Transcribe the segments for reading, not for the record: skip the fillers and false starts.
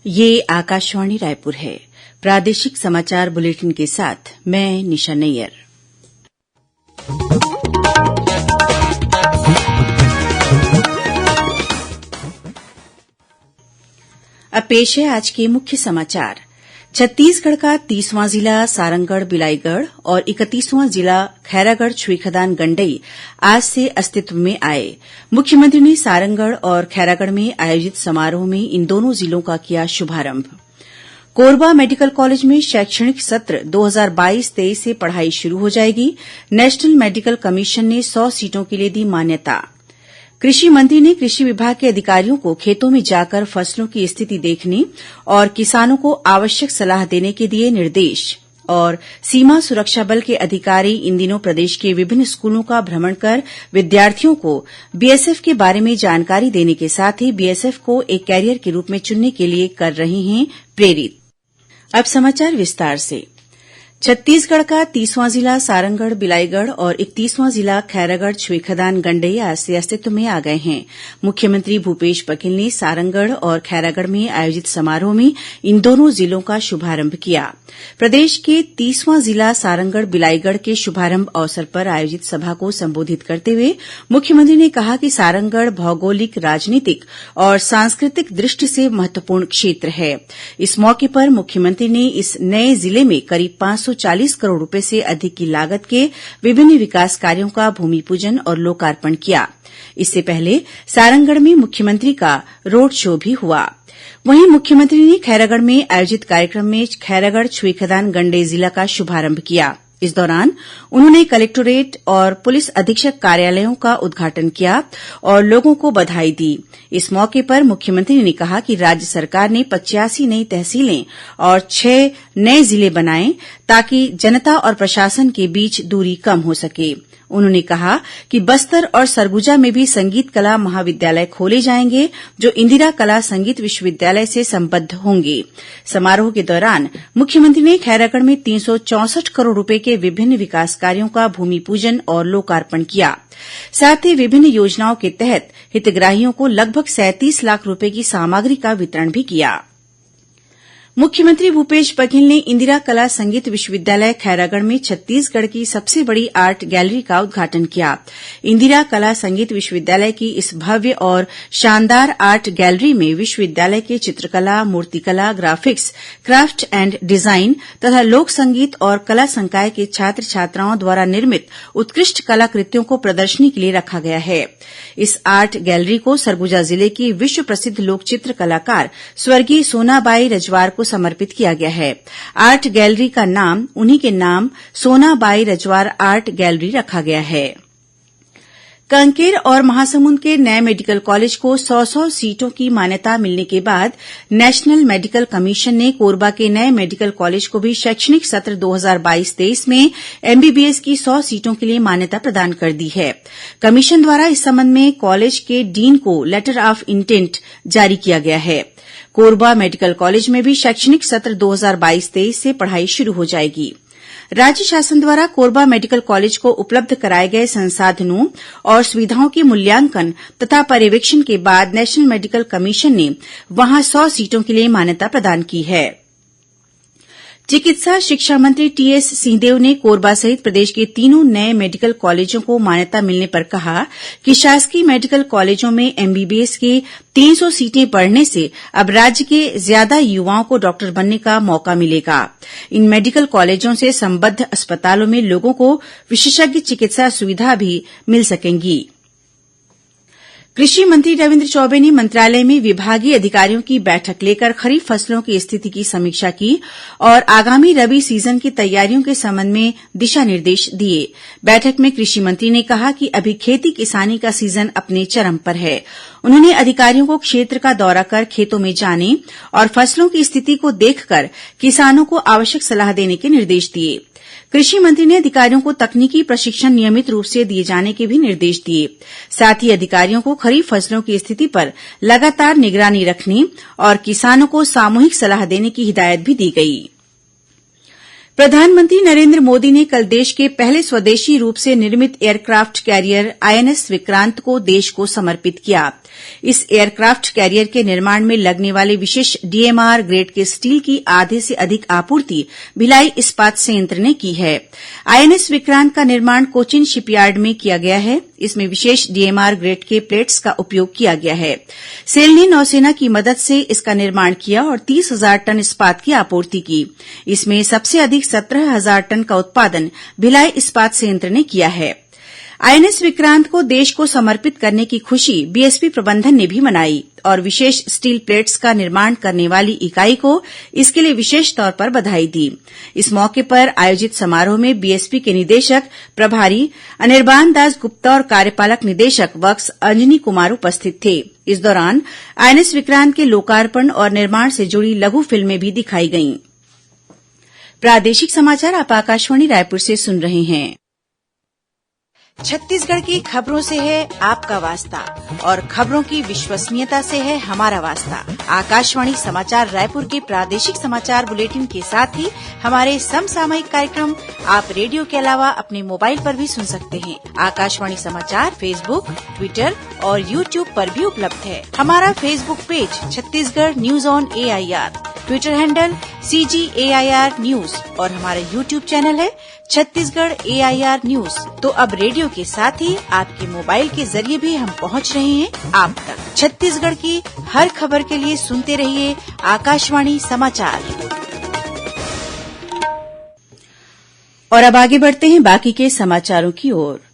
ये आकाशवाणी रायपुर है। प्रादेशिक समाचार बुलेटिन के साथ मैं निशा नैयर। अब पेश है आज के मुख्य समाचार। छत्तीसगढ़ का 30वां जिला सारंगढ़ बिलाईगढ़ और 31वां जिला खैरागढ़ छुईखदान गंडई आज से अस्तित्व में आए। मुख्यमंत्री ने सारंगढ़ और खैरागढ़ में आयोजित समारोह में इन दोनों जिलों का किया शुभारंभ। कोरबा मेडिकल कॉलेज में शैक्षणिक सत्र 2022-23 से पढ़ाई शुरू हो जाएगी। नेशनल मेडिकल कमीशन ने 100 सीटों के लिए दी मान्यता। कृषि मंत्री ने कृषि विभाग के अधिकारियों को खेतों में जाकर फसलों की स्थिति देखने और किसानों को आवश्यक सलाह देने के दिए निर्देश। और सीमा सुरक्षा बल के अधिकारी इन दिनों प्रदेश के विभिन्न स्कूलों का भ्रमण कर विद्यार्थियों को बीएसएफ के बारे में जानकारी देने के साथ ही बीएसएफ को एक कैरियर के रूप में चुनने के लिए कर रहे हैं प्रेरित। अब समाचार विस्तार से। छत्तीसगढ़ का 30वां जिला सारंगढ़ बिलाईगढ़ और 31वां जिला खैरागढ़ छुईखदान गंडई आज से अस्तित्व में आ गए हैं। मुख्यमंत्री भूपेश बघेल ने सारंगढ़ और खैरागढ़ में आयोजित समारोह में इन दोनों जिलों का शुभारंभ किया। प्रदेश के 30वां जिला सारंगढ़ बिलाईगढ़ के शुभारंभ अवसर पर आयोजित सभा को संबोधित करते हुए मुख्यमंत्री ने कहा कि सारंगढ़ भौगोलिक, राजनीतिक और सांस्कृतिक दृष्टि से महत्वपूर्ण क्षेत्र है। इस मौके पर मुख्यमंत्री ने इस नए जिले में करीब 540 करोड़ रुपए से अधिक की लागत के विभिन्न विकास कार्यों का भूमि पूजन और लोकार्पण किया। इससे पहले सारंगढ़ में मुख्यमंत्री का रोड शो भी हुआ। वहीं मुख्यमंत्री ने खैरागढ़ में आयोजित कार्यक्रम में खैरागढ़ छुईखदान गंडई जिला का शुभारंभ किया। इस दौरान उन्होंने कलेक्टोरेट और पुलिस अधीक्षक कार्यालयों का उद्घाटन किया और लोगों को बधाई दी। इस मौके पर मुख्यमंत्री ने कहा कि राज्य सरकार ने 85 नई तहसीलें और 6 नए जिले बनाए ताकि जनता और प्रशासन के बीच दूरी कम हो सके। उन्होंने कहा कि बस्तर और सरगुजा में भी संगीत कला महाविद्यालय खोले जाएंगे जो इंदिरा कला संगीत विश्वविद्यालय से संबद्ध होंगे। समारोह के दौरान मुख्यमंत्री ने खैरागढ़ में 364 करोड़ रुपए के विभिन्न विकास कार्यों का भूमि पूजन और लोकार्पण किया। साथ ही विभिन्न योजनाओं के तहत हितग्राहियों को लगभग 37 लाख रुपए की सामग्री का वितरण भी किया। मुख्यमंत्री भूपेश बघेल ने इंदिरा कला संगीत विश्वविद्यालय खैरागढ़ में छत्तीसगढ़ की सबसे बड़ी आर्ट गैलरी का उद्घाटन किया। इंदिरा कला संगीत विश्वविद्यालय की इस भव्य और शानदार आर्ट गैलरी में विश्वविद्यालय के चित्रकला, मूर्तिकला, ग्राफिक्स, क्राफ्ट एंड डिजाइन तथा लोक संगीत और कला संकाय के छात्र छात्राओं द्वारा निर्मित उत्कृष्ट कलाकृतियों को प्रदर्शनी के लिए रखा गया है। इस आर्ट गैलरी को सरगुजा जिले की विश्व प्रसिद्ध लोकचित्र कलाकार स्वर्गीय सोनाबाई रजवार को समर्पित किया गया है। आर्ट गैलरी का नाम उन्हीं के नाम सोनाबाई रजवार आर्ट गैलरी रखा गया है। कांकेर और महासमुंद के नए मेडिकल कॉलेज को 100 सीटों की मान्यता मिलने के बाद नेशनल मेडिकल कमीशन ने कोरबा के नए मेडिकल कॉलेज को भी शैक्षणिक सत्र 2022-23 में एमबीबीएस की 100 सीटों के लिए मान्यता प्रदान कर दी है। कमीशन द्वारा इस संबंध में कॉलेज के डीन को लेटर ऑफ इंटेंट जारी किया गया है। कोरबा मेडिकल कॉलेज में भी शैक्षणिक सत्र 2022-23 से पढ़ाई शुरू हो जाएगी। राज्य शासन द्वारा कोरबा मेडिकल कॉलेज को उपलब्ध कराए गए संसाधनों और सुविधाओं के मूल्यांकन तथा पर्यवेक्षण के बाद नेशनल मेडिकल कमीशन ने वहां 100 सीटों के लिए मान्यता प्रदान की है। चिकित्सा शिक्षा मंत्री टीएस सिंहदेव ने कोरबा सहित प्रदेश के तीनों नए मेडिकल कॉलेजों को मान्यता मिलने पर कहा कि शासकीय मेडिकल कॉलेजों में एमबीबीएस की 300 सीटें बढ़ने से अब राज्य के ज्यादा युवाओं को डॉक्टर बनने का मौका मिलेगा। इन मेडिकल कॉलेजों से संबद्ध अस्पतालों में लोगों को विशेषज्ञ चिकित्सा सुविधा भी मिल सकेंगी। कृषि मंत्री रविन्द्र चौबे ने मंत्रालय में विभागीय अधिकारियों की बैठक लेकर खरीफ फसलों की स्थिति की समीक्षा की और आगामी रबी सीजन की तैयारियों के संबंध में दिशा निर्देश दिए। बैठक में कृषि मंत्री ने कहा कि अभी खेती किसानी का सीजन अपने चरम पर है। उन्होंने अधिकारियों को क्षेत्र का दौरा कर खेतों में जाने और फसलों की स्थिति को देखकर किसानों को आवश्यक सलाह देने के निर्देश दिए। कृषि मंत्री ने अधिकारियों को तकनीकी प्रशिक्षण नियमित रूप से दिए जाने के भी निर्देश दिए। साथ ही अधिकारियों को खरीफ फसलों की स्थिति पर लगातार निगरानी रखने और किसानों को सामूहिक सलाह देने की हिदायत भी दी गई। प्रधानमंत्री नरेंद्र मोदी ने कल देश के पहले स्वदेशी रूप से निर्मित एयरक्राफ्ट कैरियर आईएनएस विक्रांत को देश को समर्पित किया। इस एयरक्राफ्ट कैरियर के निर्माण में लगने वाले विशेष डीएमआर ग्रेड के स्टील की आधे से अधिक आपूर्ति भिलाई इस्पात संयंत्र ने की है। आईएनएस विक्रांत का निर्माण कोचिन शिपयार्ड में किया गया है। इसमें विशेष डीएमआर ग्रेड के प्लेट्स का उपयोग किया गया है। सेल ने नौसेना की मदद से इसका निर्माण किया और 30,000 टन इस्पात की आपूर्ति की। इसमें सबसे अधिक 17,000 टन का उत्पादन भिलाई इस्पात संयंत्र ने किया है। आईएनएस विक्रांत को देश को समर्पित करने की खुशी बीएसपी प्रबंधन ने भी मनाई और विशेष स्टील प्लेट्स का निर्माण करने वाली इकाई को इसके लिए विशेष तौर पर बधाई दी। इस मौके पर आयोजित समारोह में बीएसपी के निदेशक प्रभारी अनिर्बान दास गुप्ता और कार्यपालक निदेशक वर्क्स अंजनी कुमार उपस्थित थे। इस दौरान आईएनएस विक्रांत के लोकार्पण और निर्माण से जुड़ी लघु फिल्में भी दिखाई गईं। प्रादेशिक समाचार आप आकाशवाणी रायपुर से सुन रहे हैं। छत्तीसगढ़ की खबरों से है आपका वास्ता और खबरों की विश्वसनीयता से है हमारा वास्ता। आकाशवाणी समाचार रायपुर के प्रादेशिक समाचार बुलेटिन के साथ ही हमारे समसामयिक कार्यक्रम आप रेडियो के अलावा अपने मोबाइल पर भी सुन सकते हैं। आकाशवाणी समाचार फेसबुक, ट्विटर और यूट्यूब पर भी उपलब्ध है। हमारा Facebook page Chhattisgarh news on AIR, Twitter handle CGAIR news और हमारा यूट्यूब चैनल है छत्तीसगढ़ AIR न्यूज। तो अब रेडियो के साथ ही आपके मोबाइल के जरिए भी हम पहुंच रहे हैं आप तक। छत्तीसगढ़ की हर खबर के लिए सुनते रहिए आकाशवाणी समाचार। और अब आगे बढ़ते हैं बाकी के समाचारों की ओर।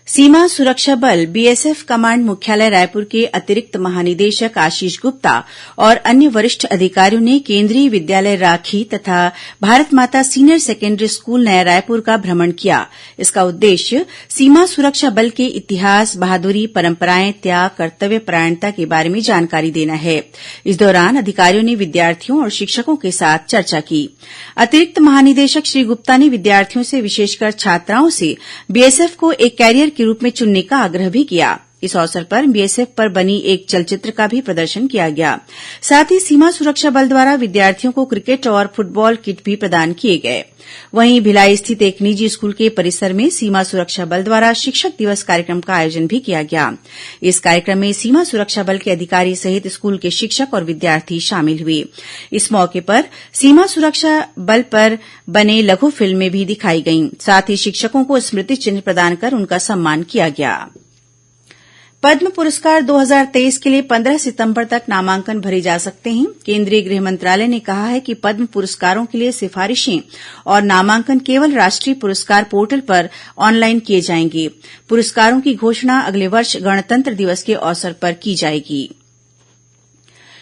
सीमा सुरक्षा बल बीएसएफ कमांड मुख्यालय रायपुर के अतिरिक्त महानिदेशक आशीष गुप्ता और अन्य वरिष्ठ अधिकारियों ने केंद्रीय विद्यालय राखी तथा भारत माता सीनियर सेकेंडरी स्कूल नया रायपुर का भ्रमण किया। इसका उद्देश्य सीमा सुरक्षा बल के इतिहास, बहादुरी, परंपराएं, त्याग, कर्तव्य परायणता के बारे में जानकारी देना है। इस दौरान अधिकारियों ने विद्यार्थियों और शिक्षकों के साथ चर्चा की। अतिरिक्त महानिदेशक श्री गुप्ता ने विद्यार्थियों से, विशेषकर छात्राओं से बीएसएफ को एक कैरियर के रूप में चुनने का आग्रह भी किया। इस अवसर पर बीएसएफ पर बनी एक चलचित्र का भी प्रदर्शन किया गया। साथ ही सीमा सुरक्षा बल द्वारा विद्यार्थियों को क्रिकेट और फुटबॉल किट भी प्रदान किए गए। वहीं भिलाई स्थित एक निजी स्कूल के परिसर में सीमा सुरक्षा बल द्वारा शिक्षक दिवस कार्यक्रम का आयोजन भी किया गया। इस कार्यक्रम में सीमा सुरक्षा बल के अधिकारी सहित स्कूल के शिक्षक और विद्यार्थी शामिल हुए। इस मौके पर सीमा सुरक्षा बल पर बने लघु फिल्में भी दिखाई गईं। साथ ही शिक्षकों को स्मृति चिन्ह प्रदान कर उनका सम्मान किया गया। पद्म पुरस्कार 2023 के लिए 15 सितंबर तक नामांकन भरे जा सकते हैं। केंद्रीय गृह मंत्रालय ने कहा है कि पद्म पुरस्कारों के लिए सिफारिशें और नामांकन केवल राष्ट्रीय पुरस्कार पोर्टल पर ऑनलाइन किए जाएंगे। पुरस्कारों की घोषणा अगले वर्ष गणतंत्र दिवस के अवसर पर की जाएगी।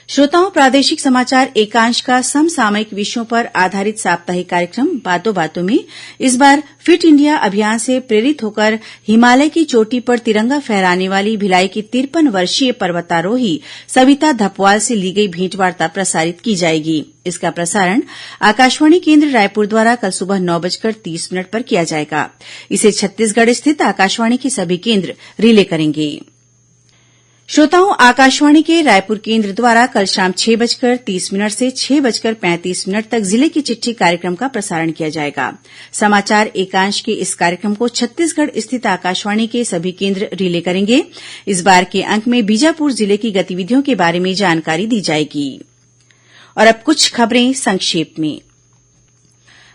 श्रोताओं, प्रादेशिक समाचार एकांश का समसामयिक विषयों पर आधारित साप्ताहिक कार्यक्रम बातों बातों में इस बार फिट इंडिया अभियान से प्रेरित होकर हिमालय की चोटी पर तिरंगा फहराने वाली भिलाई की 53 वर्षीय पर्वतारोही सविता धपवाल से ली गई भेंटवार्ता प्रसारित की जाएगी। इसका प्रसारण आकाशवाणी केंद्र रायपुर द्वारा कल सुबह 9:30 पर किया जाएगा। इसे छत्तीसगढ़ स्थित आकाशवाणी के सभी केंद्र रिले करेंगे। श्रोताओं, आकाशवाणी के रायपुर केंद्र द्वारा कल शाम 6:30 से 6:35 तक जिले की चिट्ठी कार्यक्रम का प्रसारण किया जाएगा। समाचार एकांश के इस कार्यक्रम को छत्तीसगढ़ स्थित आकाशवाणी के सभी केंद्र रिले करेंगे। इस बार के अंक में बीजापुर जिले की गतिविधियों के बारे में जानकारी दी जाएगी। और अब कुछ खबरें संक्षेप में।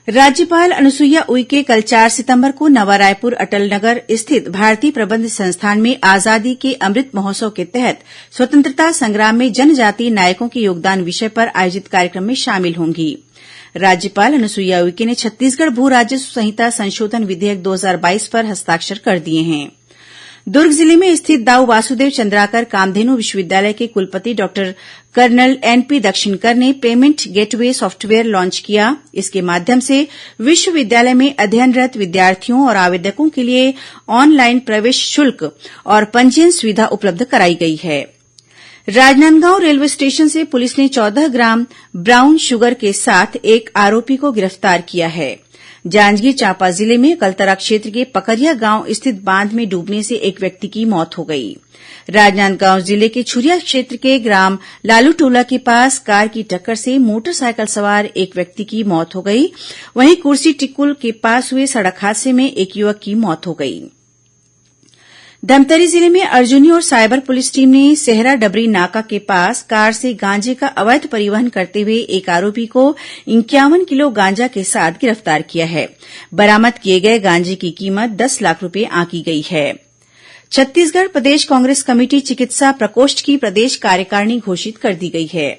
राज्यपाल अनुसुईया उइके कल 4 सितंबर को नवा रायपुर अटल नगर स्थित भारतीय प्रबंध संस्थान में आजादी के अमृत महोत्सव के तहत स्वतंत्रता संग्राम में जनजातीय नायकों के योगदान विषय पर आयोजित कार्यक्रम में शामिल होंगी। राज्यपाल अनुसुईया उइके ने छत्तीसगढ़ भू राजस्व संहिता संशोधन विधेयक 2022 पर हस्ताक्षर कर दिए हैं। दुर्ग जिले में स्थित दाऊ वासुदेव चंद्राकर कामधेनु विश्वविद्यालय के कुलपति डॉक्टर कर्नल एनपी दक्षिणकर ने पेमेंट गेटवे सॉफ्टवेयर लॉन्च किया। इसके माध्यम से विश्वविद्यालय में अध्ययनरत विद्यार्थियों और आवेदकों के लिए ऑनलाइन प्रवेश शुल्क और पंजीयन सुविधा उपलब्ध कराई गई है। राजनांदगांव रेलवे स्टेशन से पुलिस ने 14 ग्राम ब्राउन शुगर के साथ एक आरोपी को गिरफ्तार किया है। जांजगीर चांपा जिले में कलतरा क्षेत्र के पकरिया गांव स्थित बांध में डूबने से एक व्यक्ति की मौत हो गई। राजनांदगांव जिले के छुरिया क्षेत्र के ग्राम लालूटोला के पास कार की टक्कर से मोटरसाइकिल सवार एक व्यक्ति की मौत हो गई। वहीं कुर्सी टिक्कुल के पास हुए सड़क हादसे में एक युवक की मौत हो गई। धमतरी जिले में अर्जुनी और साइबर पुलिस टीम ने सेहरा डबरी नाका के पास कार से गांजे का अवैध परिवहन करते हुए एक आरोपी को 51 किलो गांजा के साथ गिरफ्तार किया है। बरामद किए गए गांजे की कीमत 10 लाख रूपये आंकी गई है। छत्तीसगढ़ प्रदेश कांग्रेस कमेटी चिकित्सा प्रकोष्ठ की प्रदेश कार्यकारिणी घोषित कर दी गई है।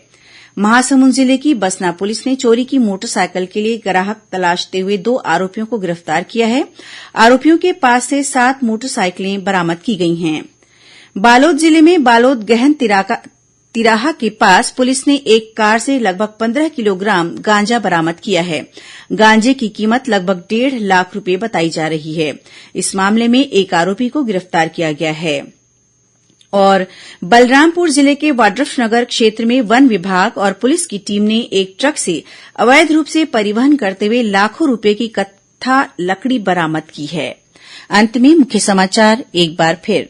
महासमुंद जिले की बसना पुलिस ने चोरी की मोटरसाइकिल के लिए ग्राहक तलाशते हुए 2 आरोपियों को गिरफ्तार किया है। आरोपियों के पास से 7 मोटरसाइकिलें बरामद की गई हैं। बालोद जिले में बालोद गहन तिराहा के पास पुलिस ने एक कार से लगभग 15 किलोग्राम गांजा बरामद किया है। गांजे की कीमत लगभग 1.5 लाख रूपये बताई जा रही है। इस मामले में एक आरोपी को गिरफ्तार किया गया है। और बलरामपुर जिले के वाड्रफनगर क्षेत्र में वन विभाग और पुलिस की टीम ने एक ट्रक से अवैध रूप से परिवहन करते हुए लाखों रूपये की कत्था लकड़ी बरामद की है। अंत में मुख्य समाचार एक बार फिर।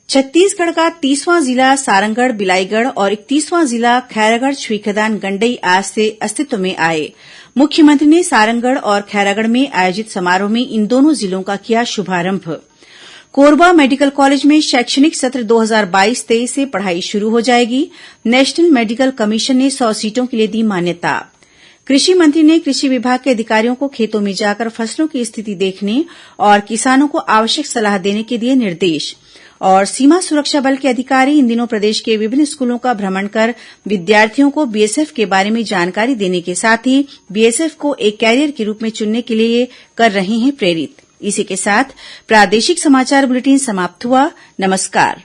छत्तीसगढ़ का 30वां जिला सारंगढ़ बिलाईगढ़ और 31वां जिला खैरागढ़ छुईखदान गंडई आज से अस्तित्व में आए। मुख्यमंत्री ने सारंगढ़ और खैरागढ़ में आयोजित समारोह में इन दोनों जिलों का किया शुभारंभ। कोरबा मेडिकल कॉलेज में शैक्षणिक सत्र 2022-23 से पढ़ाई शुरू हो जाएगी। नेशनल मेडिकल कमीशन ने 100 सीटों के लिए दी मान्यता। कृषि मंत्री ने कृषि विभाग के अधिकारियों को खेतों में जाकर फसलों की स्थिति देखने और किसानों को आवश्यक सलाह देने के दिए निर्देश। और सीमा सुरक्षा बल के अधिकारी इन दिनों प्रदेश के विभिन्न स्कूलों का भ्रमण कर विद्यार्थियों को बीएसएफ के बारे में जानकारी देने के साथ ही बीएसएफ को एक कैरियर के रूप में चुनने के लिए कर रहे हैं प्रेरित। इसी के साथ प्रादेशिक समाचार बुलेटिन समाप्त हुआ। नमस्कार।